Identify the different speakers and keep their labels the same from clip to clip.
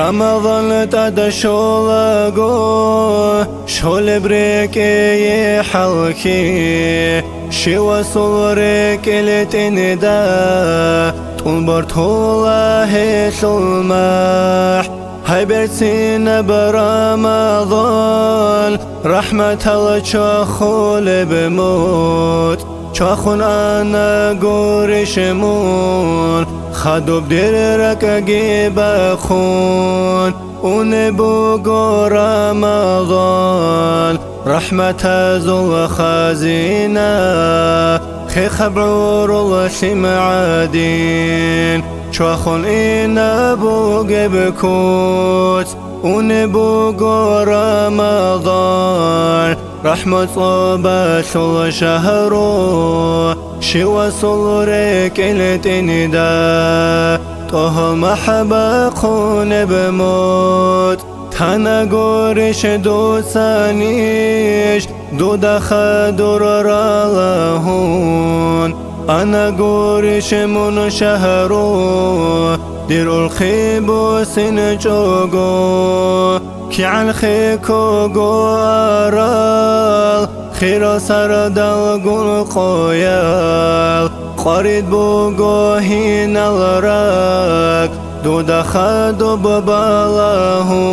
Speaker 1: رمضان تدشولغو شول بريكي حلكي شوا صورك لتندا تنبر طولا هشلمح هاي برسين برمضان رحمة الله تشاخول بموت چاخون انا گورشمون خدوب درک اگه بخون اون بگو رمضان رحمت از الخزینه خی خبر الشمعدین چاخون این بگه بکوت اون بگو رمضان رحمة صوبة شل شهرو شوى صلورك التندا طه محبة قون بموت تانا قورش دو سانيش دو دخا دور رالهون أنا قورش من شهرو دير الخيبو سنجوغو كي عن خيكو قوارال خيرا سردال قول قويال قارد بوغو هين الراك دو دخدو ببالهون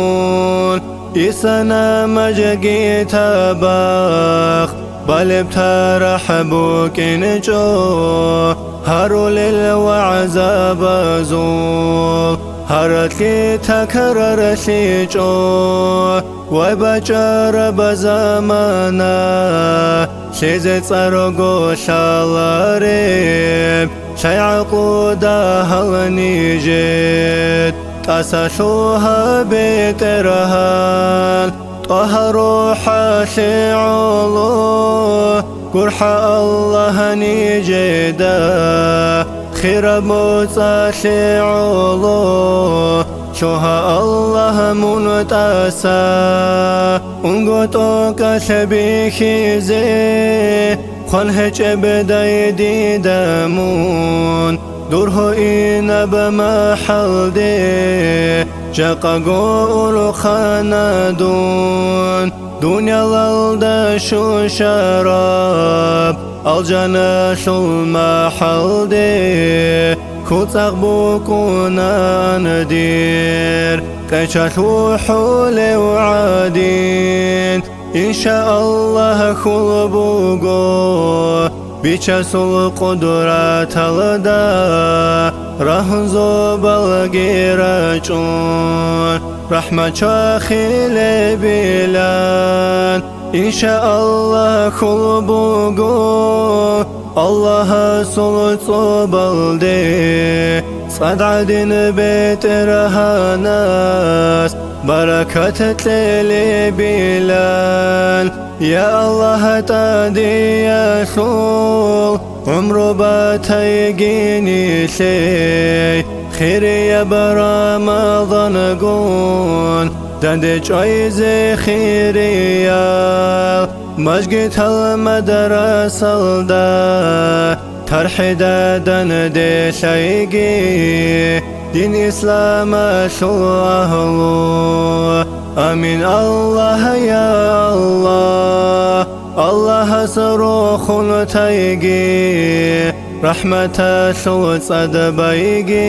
Speaker 1: إسانا مجاقي تباخ بلب ترحبو كنجو هارو للوعزاب زول هرت لي تكرر شيجو وبجر بزمانا شيزت صرقو شالاريب شيعقو دهل نيجيت تساشوها بترهال طه روحا شعولو قرح الله نيجيدا خير موسى شعولو شوها الله منتسى انقطوك شبيخي زي خنهج بداي دي دامون دوره إينا بمحل دي جاقا قول خاندون دنيا لالدا شو شراب الجنة شو المحل دي كوتاق بوكونا ندير كيشاشو حولي وعادين إن شاء الله خلبوغو بيشاسو القدرات الدا رهنزو بالغيرجون رحمة شاخيل بلان إن شاء الله خلبوغو الله سلطو بلدي صدعدين بيت رهاناس بركة ليلي بلال يا الله تادي يسول عمرو باتيجيني شي خير يا برمضان قون دند جايزة خيريا مجد المدرسة دا ترحيدا دند شيقي دين إسلام شو أهلو آمين الله يا الله الله صاروخ تيجي رحمة شو صدبيجي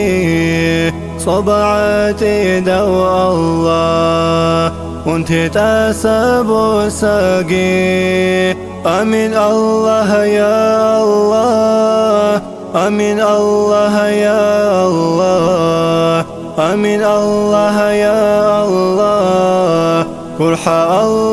Speaker 1: صبعتي دو الله وانت تسب ساقي آمين الله يا الله آمين الله يا الله آمين الله يا الله قرح الله